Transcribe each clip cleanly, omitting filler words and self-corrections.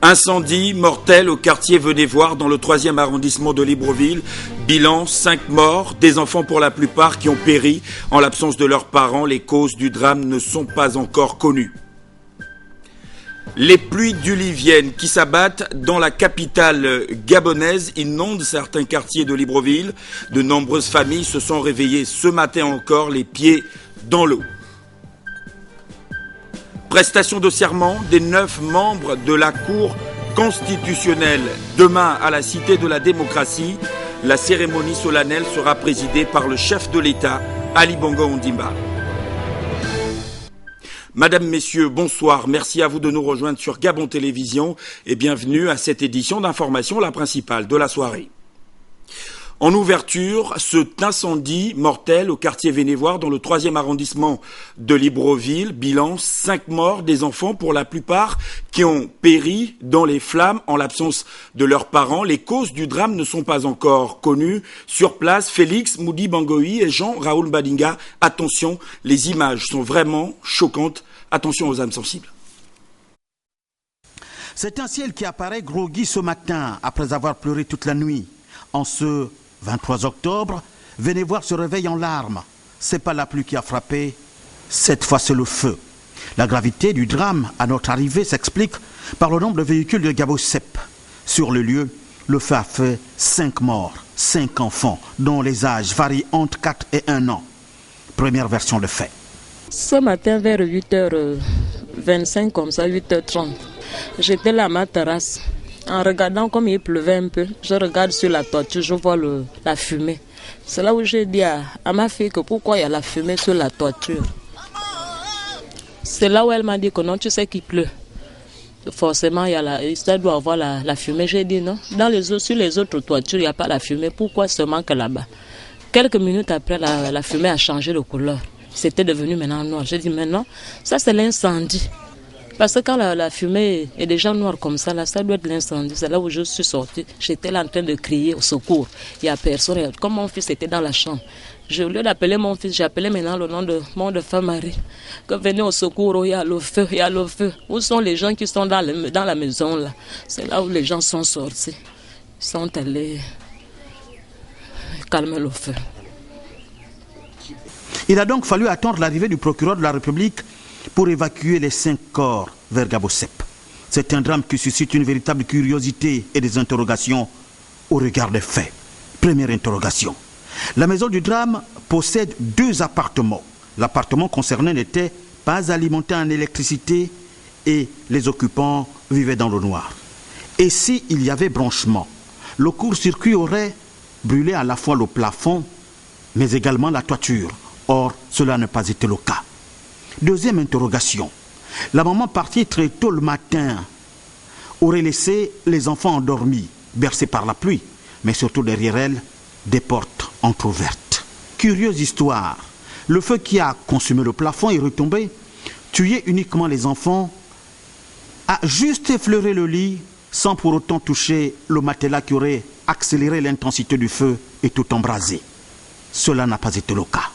Incendie mortel au quartier Venez-Voir dans le 3e arrondissement de Libreville. Bilan, 5 morts, des enfants pour la plupart qui ont péri en l'absence de leurs parents. Les causes du drame ne sont pas encore connues. Les pluies diluviennes qui s'abattent dans la capitale gabonaise inondent certains quartiers de Libreville. De nombreuses familles se sont réveillées ce matin encore, les pieds dans l'eau. Prestation de serment des 9 membres de la Cour constitutionnelle. Demain, à la Cité de la démocratie, la cérémonie solennelle sera présidée par le chef de l'État, Ali Bongo Ondimba. Madame, Messieurs, bonsoir. Merci à vous de nous rejoindre sur Gabon Télévision et bienvenue à cette édition d'information, la principale de la soirée. En ouverture, cet incendie mortel au quartier Venez-Voir dans le 3e arrondissement de Libreville. Bilan, 5 morts, des enfants pour la plupart qui ont péri dans les flammes en l'absence de leurs parents. Les causes du drame ne sont pas encore connues. Sur place, Félix Moudi Bangoï et Jean-Raoul Badinga. Attention, les images sont vraiment choquantes. Attention aux âmes sensibles. C'est un ciel qui apparaît groggy ce matin après avoir pleuré toute la nuit. En ce 23 octobre, Venez-Voir se réveille en larmes. C'est pas la pluie qui a frappé, cette fois c'est le feu. La gravité du drame à notre arrivée s'explique par le nombre de véhicules de Gabosep. Sur le lieu, le feu a fait 5 morts, 5 enfants, dont les âges varient entre 4 et 1 an. Première version de fait. Ce matin vers 8h25 comme ça, 8h30, j'étais là à ma terrasse. En regardant comme il pleuvait un peu, je regarde sur la toiture, je vois la fumée. C'est là où j'ai dit à ma fille que pourquoi il y a la fumée sur la toiture. C'est là où elle m'a dit que non, tu sais qu'il pleut. Forcément, ça doit avoir la fumée. J'ai dit non, sur les autres toitures, il n'y a pas la fumée. Pourquoi seulement que là-bas? Quelques minutes après, la fumée a changé de couleur. C'était devenu maintenant noir. J'ai dit maintenant, ça c'est l'incendie. Parce que quand la fumée est déjà noire comme ça, là, ça doit être l'incendie. C'est là où je suis sortie. J'étais là en train de crier au secours. Il n'y a personne. Comme mon fils était dans la chambre, au lieu d'appeler mon fils, j'ai appelé maintenant le nom de mon femme Marie. Que venez au secours, oh, il y a le feu, il y a le feu. Où sont les gens qui sont dans la maison là? C'est là où les gens sont sortis. Ils sont allés calmer le feu. Il a donc fallu attendre l'arrivée du procureur de la République pour évacuer les 5 corps vers Gabosep. C'est un drame qui suscite une véritable curiosité et des interrogations au regard des faits. Première interrogation. La maison du drame possède 2 appartements. L'appartement concerné n'était pas alimenté en électricité et les occupants vivaient dans le noir. Et s'il y avait branchement, le court-circuit aurait brûlé à la fois le plafond mais également la toiture. Or, cela n'a pas été le cas. Deuxième interrogation. La maman partie très tôt le matin aurait laissé les enfants endormis, bercés par la pluie, mais surtout derrière elle, des portes entrouvertes. Curieuse histoire. Le feu qui a consumé le plafond est retombé, tué uniquement les enfants, a juste effleuré le lit sans pour autant toucher le matelas qui aurait accéléré l'intensité du feu et tout embrasé. Cela n'a pas été le cas.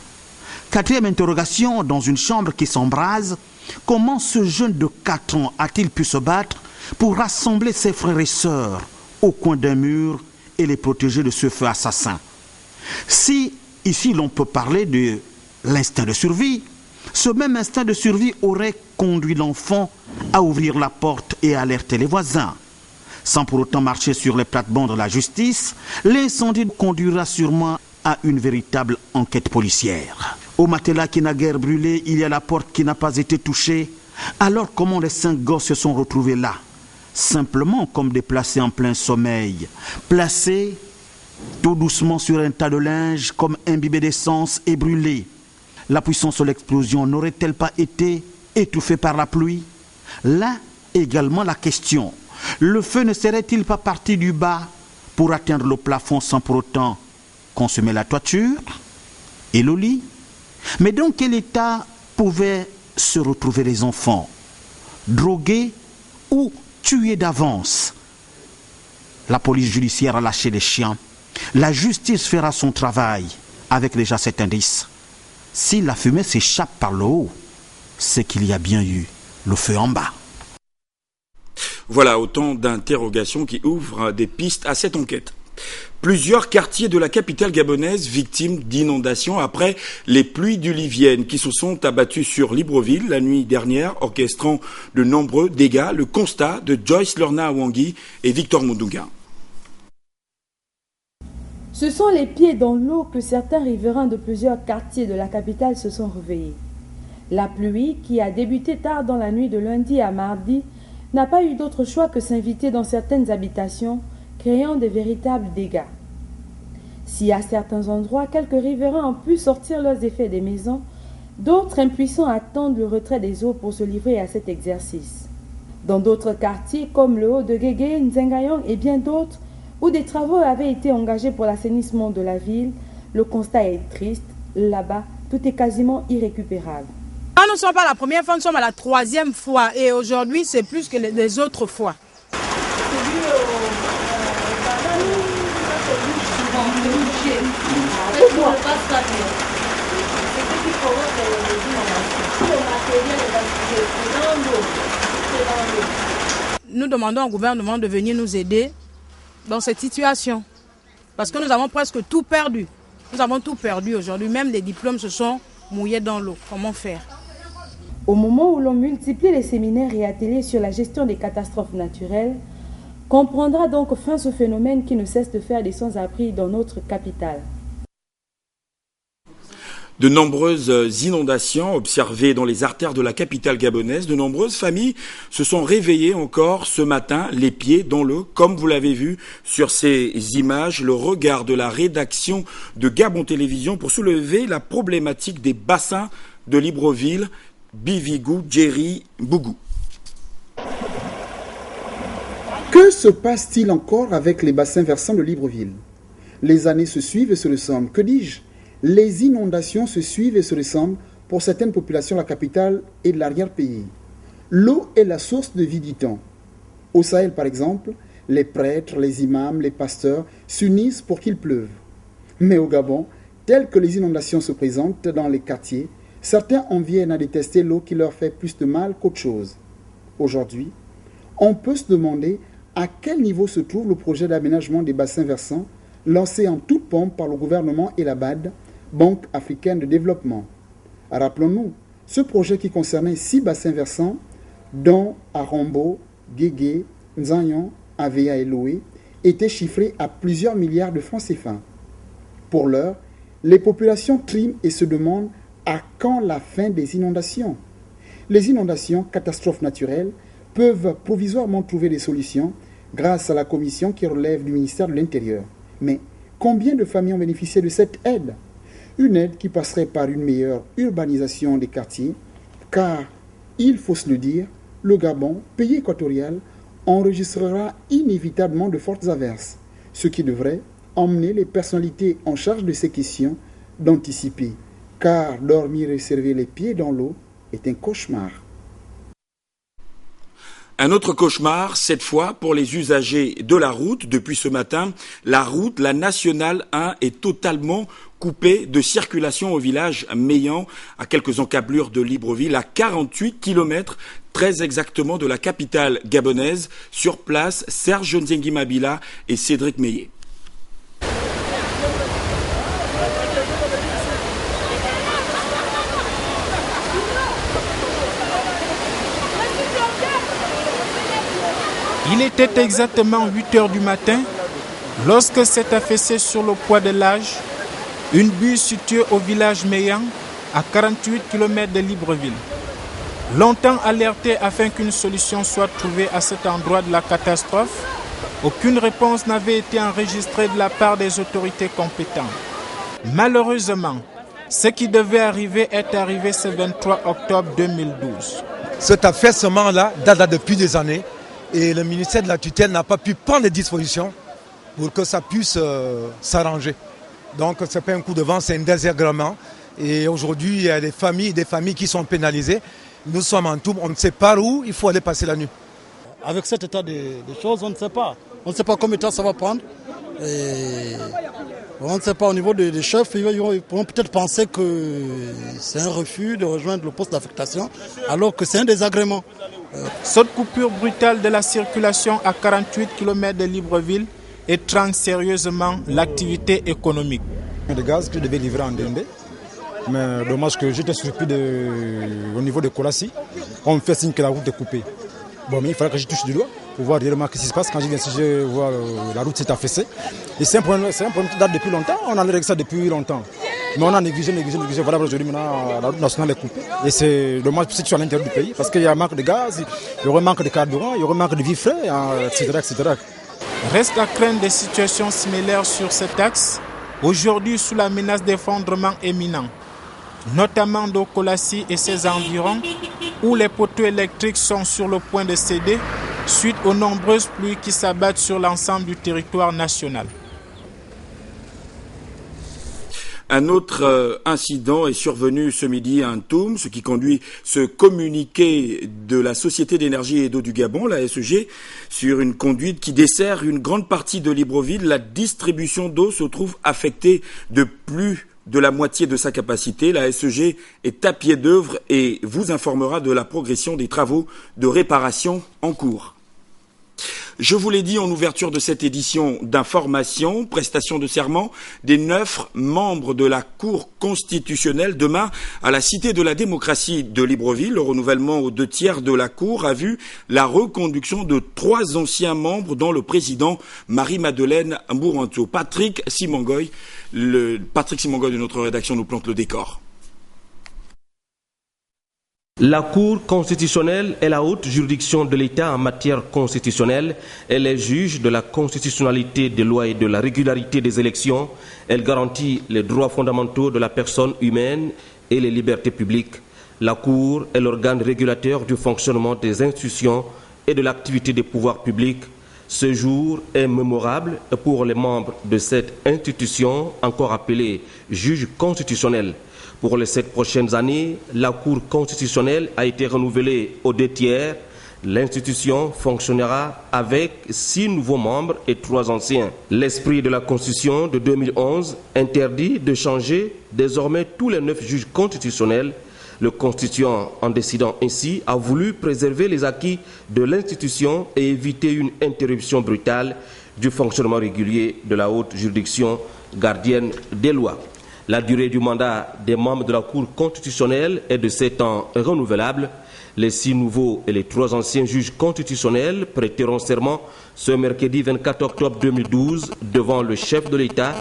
Quatrième interrogation, dans une chambre qui s'embrase, comment ce jeune de 4 ans a-t-il pu se battre pour rassembler ses frères et sœurs au coin d'un mur et les protéger de ce feu assassin? Si, ici, l'on peut parler de l'instinct de survie, ce même instinct de survie aurait conduit l'enfant à ouvrir la porte et à alerter les voisins. Sans pour autant marcher sur les plates-bandes de la justice, l'incendie conduira sûrement à une véritable enquête policière. Au matelas qui n'a guère brûlé, il y a la porte qui n'a pas été touchée. Alors comment les 5 gosses se sont retrouvés là? Simplement comme déplacés en plein sommeil, placés tout doucement sur un tas de linge, comme imbibés d'essence et brûlés. La puissance de l'explosion n'aurait-elle pas été étouffée par la pluie? Là également la question. Le feu ne serait-il pas parti du bas pour atteindre le plafond sans pour autant consumer la toiture et le lit? Mais dans quel état pouvaient se retrouver les enfants? Drogués ou tués d'avance? La police judiciaire a lâché les chiens. La justice fera son travail avec déjà cet indice. Si la fumée s'échappe par le haut, c'est qu'il y a bien eu le feu en bas. Voilà autant d'interrogations qui ouvrent des pistes à cette enquête. Plusieurs quartiers de la capitale gabonaise victimes d'inondations après les pluies diluviennes qui se sont abattues sur Libreville la nuit dernière, orchestrant de nombreux dégâts. Le constat de Joyce Lorna Awangi et Victor Moudouga. Ce sont les pieds dans l'eau que certains riverains de plusieurs quartiers de la capitale se sont réveillés. La pluie, qui a débuté tard dans la nuit de lundi à mardi, n'a pas eu d'autre choix que s'inviter dans certaines habitations, créant de véritables dégâts. Si à certains endroits, quelques riverains ont pu sortir leurs effets des maisons, d'autres impuissants attendent le retrait des eaux pour se livrer à cet exercice. Dans d'autres quartiers, comme le Haut de Guégué, Nzengayong et bien d'autres, où des travaux avaient été engagés pour l'assainissement de la ville, le constat est triste. Là-bas, tout est quasiment irrécupérable. Nous ne sommes pas la première fois, nous sommes à la troisième fois et aujourd'hui c'est plus que les autres fois. Nous demandons au gouvernement de venir nous aider dans cette situation parce que nous avons presque tout perdu. Nous avons tout perdu aujourd'hui, même les diplômes se sont mouillés dans l'eau. Comment faire? Au moment où l'on multiplie les séminaires et ateliers sur la gestion des catastrophes naturelles, comprendra donc fin ce phénomène qui ne cesse de faire des sans-abri dans notre capitale. De nombreuses inondations observées dans les artères de la capitale gabonaise. De nombreuses familles se sont réveillées encore ce matin, les pieds dans l'eau. Comme vous l'avez vu sur ces images, le regard de la rédaction de Gabon Télévision pour soulever la problématique des bassins de Libreville, Bivigou, Djeri, Bougou. Que se passe-t-il encore avec les bassins versants de Libreville? Les années se suivent et se ressemblent. Que dis-je? Les inondations se suivent et se ressemblent pour certaines populations de la capitale et de l'arrière-pays. L'eau est la source de vie, dit-on. Au Sahel, par exemple, les prêtres, les imams, les pasteurs s'unissent pour qu'il pleuve. Mais au Gabon, telles que les inondations se présentent dans les quartiers, certains en viennent à détester l'eau qui leur fait plus de mal qu'autre chose. Aujourd'hui, on peut se demander à quel niveau se trouve le projet d'aménagement des bassins versants lancé en toute pompe par le gouvernement et la BAD, Banque africaine de développement. Rappelons-nous, ce projet qui concernait 6 bassins versants, dont Arombo, Guégué, Nzanyon, Avea et Loé, était chiffré à plusieurs milliards de francs CFA. Pour l'heure, les populations triment et se demandent à quand la fin des inondations. Les inondations, catastrophes naturelles, peuvent provisoirement trouver des solutions grâce à la commission qui relève du ministère de l'Intérieur. Mais combien de familles ont bénéficié de cette aide? Une aide qui passerait par une meilleure urbanisation des quartiers, car, il faut se le dire, le Gabon, pays équatorial, enregistrera inévitablement de fortes averses, ce qui devrait emmener les personnalités en charge de ces questions d'anticiper, car dormir et serrer les pieds dans l'eau est un cauchemar. Un autre cauchemar, cette fois pour les usagers de la route. Depuis ce matin, la route, la nationale 1, est totalement coupée de circulation au village Meillan, à quelques encablures de Libreville, à 48 km, très exactement de la capitale gabonaise. Sur place, Serge Nzengi Mabila et Cédric Meillet. Il était exactement 8 heures du matin lorsque s'est affaissée sur le poids de l'âge une buse située au village Meillan à 48 km de Libreville. Longtemps alerté afin qu'une solution soit trouvée à cet endroit de la catastrophe, aucune réponse n'avait été enregistrée de la part des autorités compétentes. Malheureusement, ce qui devait arriver est arrivé ce 23 octobre 2012. Cet affaissement-là date depuis des années. Et le ministère de la tutelle n'a pas pu prendre les dispositions pour que ça puisse s'arranger. Donc ce n'est pas un coup de vent, c'est un désagrément. Et aujourd'hui, il y a des familles qui sont pénalisées. Nous sommes en tout, on ne sait pas où il faut aller passer la nuit. Avec cet état de choses, on ne sait pas. On ne sait pas combien de temps ça va prendre. Et on ne sait pas au niveau des chefs, ils pourront peut-être penser que c'est un refus de rejoindre le poste d'affectation, alors que c'est un désagrément. Cette coupure brutale de la circulation à 48 km de Libreville étrangle sérieusement l'activité économique. De gaz que je devais livrer en DND, mais dommage que j'étais surpris au niveau de Colassi. On me fait signe que la route est coupée. Bon, mais il fallait que je touche du doigt pour voir réellement ce qui se passe. Quand je viens ici, je vois la route s'est affaissée. Et c'est un problème qui date depuis longtemps. On en a réglé ça depuis longtemps. Mais on a négligé. Voilà, aujourd'hui, maintenant, la route nationale est coupée. Et c'est dommage pour ceux qui sont à l'intérieur du pays. Parce qu'il y a un manque de gaz, il y aura un manque de carburant, il y aura un manque de vie frais, etc. Reste à craindre des situations similaires sur cet axe, aujourd'hui sous la menace d'effondrement imminent, notamment d'Okolassi et ses environs, où les poteaux électriques sont sur le point de céder suite aux nombreuses pluies qui s'abattent sur l'ensemble du territoire national. Un autre incident est survenu ce midi à Ntoum, ce qui conduit ce communiqué de la Société d'énergie et d'eau du Gabon, la SEG, sur une conduite qui dessert une grande partie de Libreville. La distribution d'eau se trouve affectée de plus de la moitié de sa capacité. La SEG est à pied d'œuvre et vous informera de la progression des travaux de réparation en cours. Je vous l'ai dit en ouverture de cette édition d'information, prestation de serment des 9 membres de la Cour constitutionnelle demain à la Cité de la démocratie de Libreville. Le renouvellement aux 2/3 de la Cour a vu la reconduction de 3 anciens membres, dont le président Marie-Madeleine Mbouranto. Patrick Simongoy de notre rédaction nous plante le décor. La Cour constitutionnelle est la haute juridiction de l'État en matière constitutionnelle. Elle est juge de la constitutionnalité des lois et de la régularité des élections. Elle garantit les droits fondamentaux de la personne humaine et les libertés publiques. La Cour est l'organe régulateur du fonctionnement des institutions et de l'activité des pouvoirs publics. Ce jour est mémorable pour les membres de cette institution, encore appelée juge constitutionnel. Pour les 7 prochaines années, la Cour constitutionnelle a été renouvelée aux 2/3. L'institution fonctionnera avec 6 nouveaux membres et 3 anciens. L'esprit de la Constitution de 2011 interdit de changer désormais tous les 9 juges constitutionnels. Le constituant, en décidant ainsi, a voulu préserver les acquis de l'institution et éviter une interruption brutale du fonctionnement régulier de la haute juridiction gardienne des lois. La durée du mandat des membres de la Cour constitutionnelle est de 7 ans renouvelable. Les 6 nouveaux et les 3 anciens juges constitutionnels prêteront serment ce mercredi 24 octobre 2012 devant le chef de l'État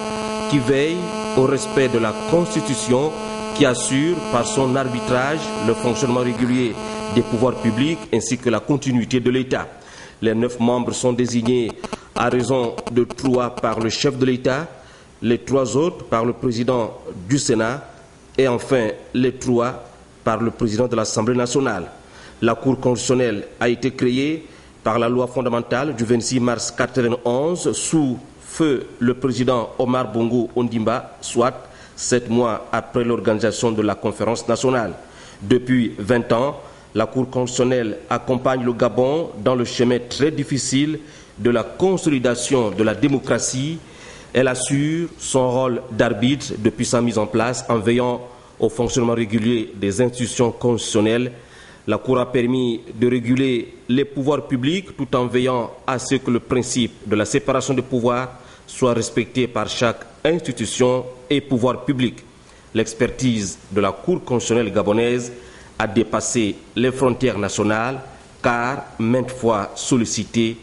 qui veille au respect de la Constitution, qui assure par son arbitrage le fonctionnement régulier des pouvoirs publics ainsi que la continuité de l'État. Les 9 membres sont désignés à raison de 3 par le chef de l'État, les 3 autres par le président du Sénat et enfin les 3 par le président de l'Assemblée nationale. La Cour constitutionnelle a été créée par la loi fondamentale du 26 mars 1991 sous feu le président Omar Bongo Ondimba, soit 7 mois après l'organisation de la conférence nationale. Depuis 20 ans, la Cour constitutionnelle accompagne le Gabon dans le chemin très difficile de la consolidation de la démocratie. Elle assure son rôle d'arbitre depuis sa mise en place en veillant au fonctionnement régulier des institutions constitutionnelles. La Cour a permis de réguler les pouvoirs publics tout en veillant à ce que le principe de la séparation des pouvoirs soit respecté par chaque institution et pouvoir public. L'expertise de la Cour constitutionnelle gabonaise a dépassé les frontières nationales car maintes fois sollicitée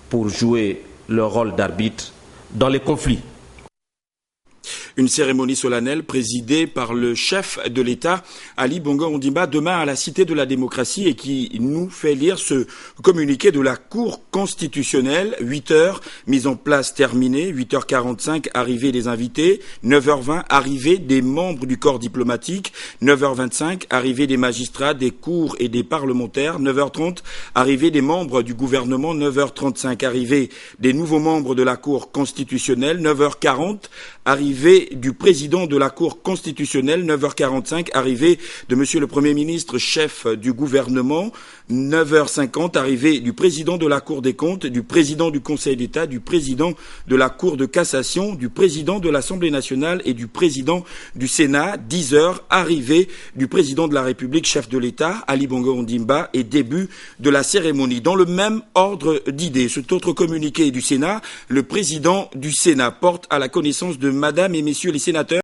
pour jouer le rôle d'arbitre dans les conflits. Une cérémonie solennelle présidée par le chef de l'État, Ali Bongo Ondimba, demain à la Cité de la démocratie et qui nous fait lire ce communiqué de la Cour constitutionnelle. 8h, mise en place terminée. 8h45, arrivée des invités. 9h20, arrivée des membres du corps diplomatique. 9h25, arrivée des magistrats, des cours et des parlementaires. 9h30, arrivée des membres du gouvernement. 9h35, arrivée des nouveaux membres de la Cour constitutionnelle. 9h40, arrivée arrivée du président de la Cour constitutionnelle, 9h45, arrivée de monsieur le Premier ministre, chef du gouvernement, 9h50, arrivée du président de la Cour des comptes, du président du Conseil d'État, du président de la Cour de cassation, du président de l'Assemblée nationale et du président du Sénat, 10h, arrivée du président de la République, chef de l'État, Ali Bongo Ondimba, et début de la cérémonie. Dans le même ordre d'idées, cet autre communiqué du Sénat, le président du Sénat porte à la connaissance de madame et messieurs les sénateurs